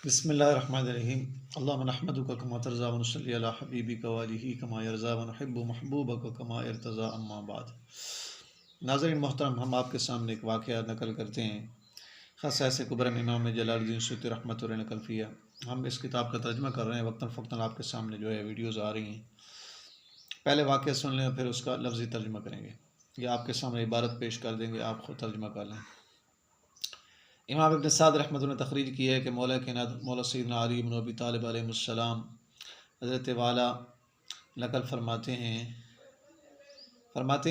بسم اللہ الرحمن الرحیم اللہم نحمدک کما ترضی و نصلی علی حبیبک و آلہ کما یرضی و نحب محبوبک کما ارتضی اما بعد۔ ناظرین محترم، ہم آپ کے سامنے ایک واقعہ نقل کرتے ہیں خصائص کبری میں امام جلال الدین سیوطی رحمۃ اللہ نقل فیہ۔ ہم اس کتاب کا ترجمہ کر رہے ہیں، وقتاً فوقتاً آپ کے سامنے ویڈیوز آ رہی ہیں۔ پہلے واقعہ سن لیں، پھر اس کا لفظی ترجمہ کریں گے، یا آپ کے سامنے عبارت پیش کر دیں گے، آپ خود ترجمہ کر لیں۔ امام ابن سعد رحمۃ اللہ نے تخریج کی ہے کہ مولا سیدنا علی بن ابی طالب علیہ السلام حضرت والا نقل فرماتے ہیں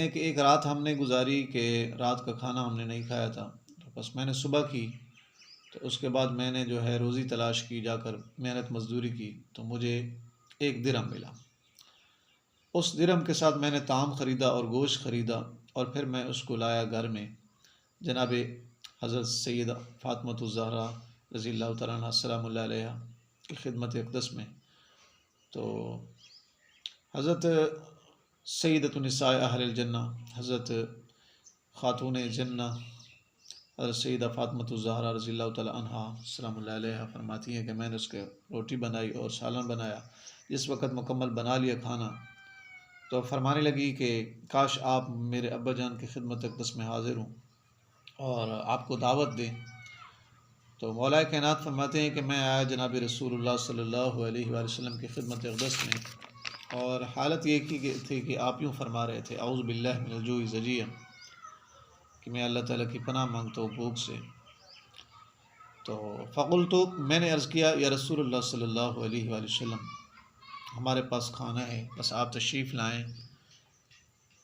کہ ایک رات ہم نے گزاری کہ رات کا کھانا ہم نے نہیں کھایا تھا، تو بس میں نے صبح کی، تو اس کے بعد میں نے روزی تلاش کی، جا کر محنت مزدوری کی، تو مجھے ایک درہم ملا۔ اس درہم کے ساتھ میں نے طعام خریدا اور گوشت خریدا، اور پھر میں اس کو لایا گھر میں جناب حضرت سیدہ فاطمہ الزہرا رضی اللہ تعالیٰ عنہ السلام اللہ علیہ کی خدمت اقدس میں۔ تو حضرت سیدۃ النساء اہل الجنہ، حضرت خاتون جنہ حضرت سیدہ فاطمہ الزہرا رضی اللہ تعالیٰ عنہ السلام اللہ علیہ فرماتی ہیں کہ میں نے اس کے روٹی بنائی اور سالن بنایا۔ جس وقت مکمل بنا لیا کھانا، تو فرمانے لگی کہ کاش آپ میرے ابا جان کی خدمت اقدس میں حاضر ہوں اور آپ کو دعوت دیں۔ تو مولا کائنات فرماتے ہیں کہ میں آیا جناب رسول اللہ صلی اللہ علیہ وآلہ وسلم کی خدمت اقدس میں، اور حالت یہ تھی کہ آپ یوں فرما رہے تھے، اعوذ باللہ من الجوع زجیعا، کہ میں اللہ تعالیٰ کی پناہ مانگتا ہوں بھوک سے۔ تو فقلت، میں نے عرض کیا، یا رسول اللہ صلی اللہ علیہ وآلہ وسلم، ہمارے پاس کھانا ہے، بس آپ تشریف لائیں۔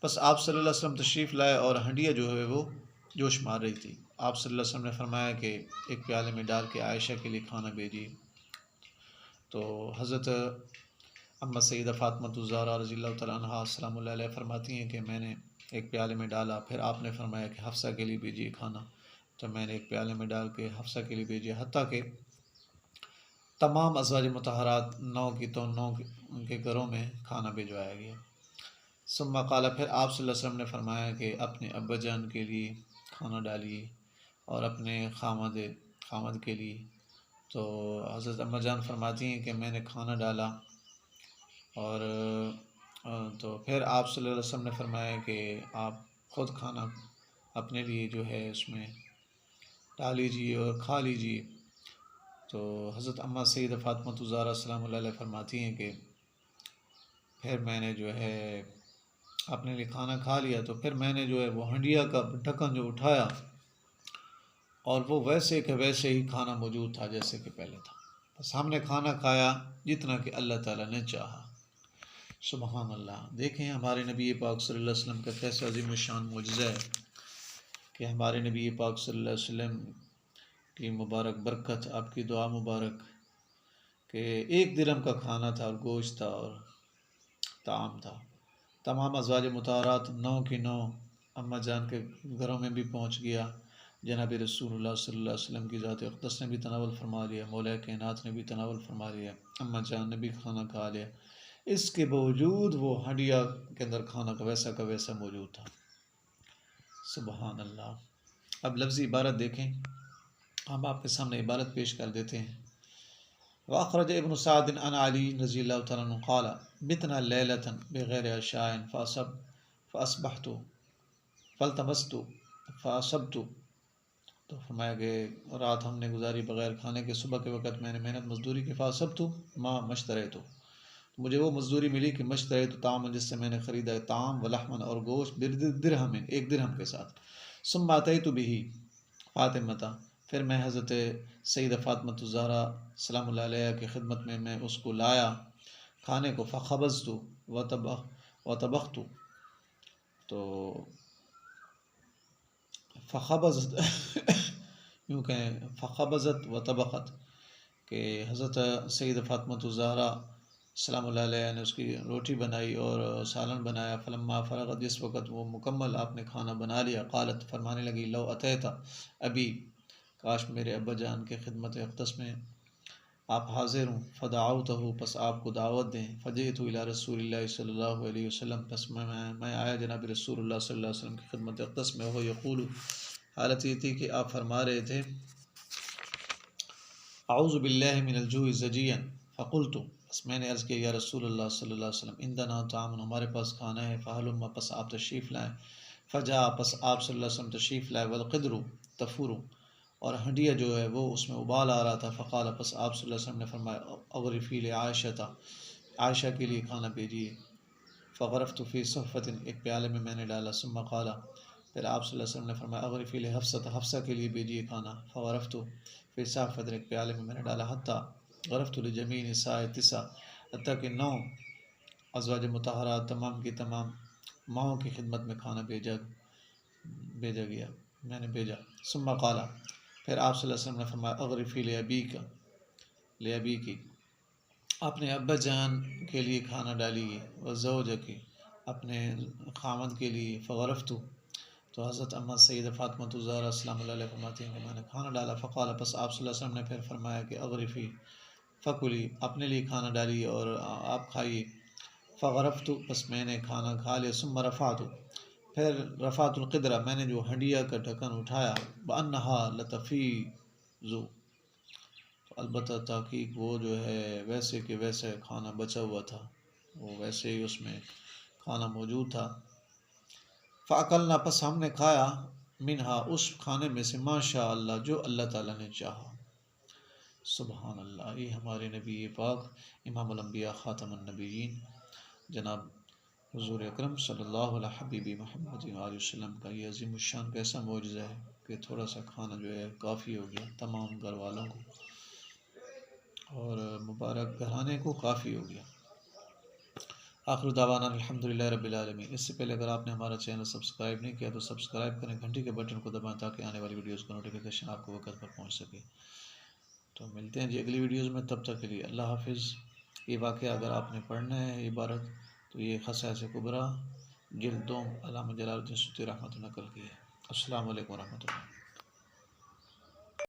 بس آپ صلی اللہ علیہ وسلم تشریف لائے، اور ہنڈیا وہ جوش مار رہی تھی۔ آپ صلی اللہ علیہ وسلم نے فرمایا کہ ایک پیالے میں ڈال کے عائشہ کے لیے کھانا بھیجیے۔ تو حضرت اما سیدہ فاطمہ الزہرا رضی اللہ تعالیٰ عنہ السلام اللہ علیہ فرماتی ہیں کہ میں نے ایک پیالے میں ڈالا، پھر آپ نے فرمایا کہ حفصہ کے لیے بھیجیے کھانا، تو میں نے ایک پیالے میں ڈال کے حفصہ کے لیے بھیجیا، حتیٰ کہ تمام ازواج مطہرات 9 کے گھروں میں کھانا بھیجوایا گیا۔ ثم قال، پھر آپ صلی اللہ علیہ وسلم نے فرمایا کہ اپنے ابا جان کے لیے کھانا ڈالیے اور اپنے خامد کے لیے۔ تو حضرت اما جان فرماتی ہیں کہ میں نے کھانا ڈالا، اور تو پھر آپ صلی اللہ علیہ وسلم نے فرمایا کہ آپ خود کھانا اپنے لیے اس میں ڈال لیجیے اور کھا لیجیے۔ تو حضرت اما سیدہ فاطمہ الزہرا السلام اللہ علیہ فرماتی ہیں کہ پھر میں نے اپنے لیے کھانا کھا لیا، تو پھر میں نے وہ ہنڈیا کا ڈھکن اٹھایا، اور وہ ویسے کہ ویسے ہی کھانا موجود تھا جیسے کہ پہلے تھا۔ بس ہم نے کھانا کھایا جتنا کہ اللہ تعالیٰ نے چاہا۔ سبحان اللہ! دیکھیں ہمارے نبی پاک صلی اللہ علیہ وسلم کا کیسا عظیم الشان معجزہ ہے کہ ہمارے نبی پاک صلی اللہ علیہ وسلم کی مبارک برکت، آپ کی دعا مبارک، کہ ایک درہم کا کھانا تھا، اور گوشت تھا اور طعام تھا۔ تمام ازواج مطہرات 9 کی 9 اما جان کے گھروں میں بھی پہنچ گیا۔ جناب رسول اللہ صلی اللہ علیہ وسلم کی ذات اقدس نے بھی تناول فرما لیا، مولا کائنات نے بھی تناول فرما لیا، اما جان نے بھی کھانا کھا لیا۔ اس کے باوجود وہ ہنڈیا کے اندر کھانا کا ویسا موجود تھا۔ سبحان اللہ! اب لفظی عبارت دیکھیں، ہم آپ کے سامنے عبارت پیش کر دیتے ہیں۔ وأخرج ابن سعد عن علی رضی اللہ تعالیٰ عنہ قال بتنا لیلة بغیر عشاء فأصبحت فالتمست فأصبت، تو فرمایا کہ رات ہم نے گزاری بغیر کھانے کے، صبح کے وقت میں نے محنت مزدوری کی، فأصبت ما مشتریت، مجھے وہ مزدوری ملی کہ مشتریت طعام، جس سے میں نے خریدا ہے طعام، ولحما اور گوشت، بدرہم، ایک درہم کے ساتھ۔ ثم أتيت به فاطمة، پھر میں حضرت سیدہ فاطمہ الزہرا سلام اللہ علیہ کی خدمت میں اس کو لایا کھانے کو، فخبزت وطبخت، تو فخبزت یوں کہیں فخبزت وطبخت، کہ حضرت سیدہ فاطمہ الزہرا سلام اللہ علیہ نے اس کی روٹی بنائی اور سالن بنایا۔ فلما فرغت، جس وقت وہ مکمل آپ نے کھانا بنا لیا، قالت، فرمانے لگی، لو اتیت ابی، کاش میرے ابا جان کے خدمت اقدس میں آپ حاضر ہوں، فدعوتہ، پس آپ کو دعوت دیں، فجئت الی رسول اللہ صلی اللہ علیہ وسلم، پس میں آیا جناب رسول اللہ صلی اللہ علیہ وسلم کی خدمت اقدس میں، وہ یقول، حالت یہ تھی کہ آپ فرما رہے تھے، اعوذ باللہ من الجوع زجیا فقلت، بس میں نے عرض کیا یا رسول اللہ صلی اللہ علیہ وسلم عندنا طعام، ہمارے پاس کھانا ہے، فہلم، پس آپ تشریف لائیں، فجاء، پس آپ صلی اللہ علیہ وسلم تشریف لائے، والقدر تفور، اور ہنڈیا جو ہے وہ اس میں ابال آ رہا تھا، فقال، پس آپ صلی اللہ علیہ وسلم نے فرمایا اغرفی لعائشہ، عائشہ کے لیے کھانا بھیجیے، فغرفت فی صحفۃ، ایک پیالے میں نے ڈالا، ثم قال، پھر آپ صلی اللہ علیہ وسلم نے فرمایا اغرفی لحفصۃ، حفصہ کے لیے بھیجیے کھانا، فغرفت فی صحفۃ، ایک پیالے میں نے ڈالا، حتیٰ غرفت لجمیع نساء تسع، حتیٰ کہ 9 ازواج مطہرات، تمام کی تمام ماؤں کی خدمت میں کھانا بھیجا گیا، میں نے بھیجا، ثم قال، پھر آپ صلی اللہ علیہ وسلم نے فرمایا اغرفی لابیک، اپنے ابا جان کے لیے کھانا ڈالیے، وزوجک، اپنے خامد کے لیے، فغرفت، تو حضرت اماں سیدہ فاطمہ الزہرا السلام اللہ علیہ فرماتی ہیں کہ میں نے کھانا ڈالا، فقال، پس آپ صلی اللہ علیہ وسلم نے پھر فرمایا کہ اغرفی فکلی، اپنے لیے کھانا ڈالیے اور آپ کھائیے، فغرفت، پس میں نے کھانا کھا لیا، ثم رفعت، پھر رفعت القدرہ، میں نے جو ہنڈیا کا ڈھکن اٹھایا، بأنہا لتفیض، البتہ تحقیق وہ جو ہے ویسے کہ ویسے کھانا بچا ہوا تھا، وہ ویسے ہی اس میں کھانا موجود تھا، فاکلنا، پس ہم نے کھایا، منہا، اس کھانے میں سے، ماشاء اللہ، جو اللہ تعالیٰ نے چاہا، سبحان اللہ۔ یہ ہمارے نبی پاک امام الانبیاء خاتم النبیین جناب حضور اکرم صلی اللہ علیہ حبیبی محمد علیہ وسلم کا یہ عظیم الشان کیسا معجزہ ہے کہ تھوڑا سا کھانا جو ہے کافی ہو گیا تمام گھر والوں کو، اور مبارک گھرانے کو کافی ہو گیا۔ آخر دعوانا الحمدللہ رب العالمین۔ اس سے پہلے اگر آپ نے ہمارا چینل سبسکرائب نہیں کیا تو سبسکرائب کریں، گھنٹی کے بٹن کو دبائیں تاکہ آنے والی ویڈیوز کا نوٹیفیکیشن آپ کو وقت پر پہنچ سکے۔ تو ملتے ہیں جی اگلی ویڈیوز میں، تب تک کے لیے اللہ حافظ۔ یہ واقعہ اگر آپ نے پڑھنا ہے عبارت تو یہ خصائص کبریٰ جلد 2 علامہ جلال الدین سیوطی رحمۃ اللہ نقل کی ہے۔ السلام علیکم ورحمۃ اللہ۔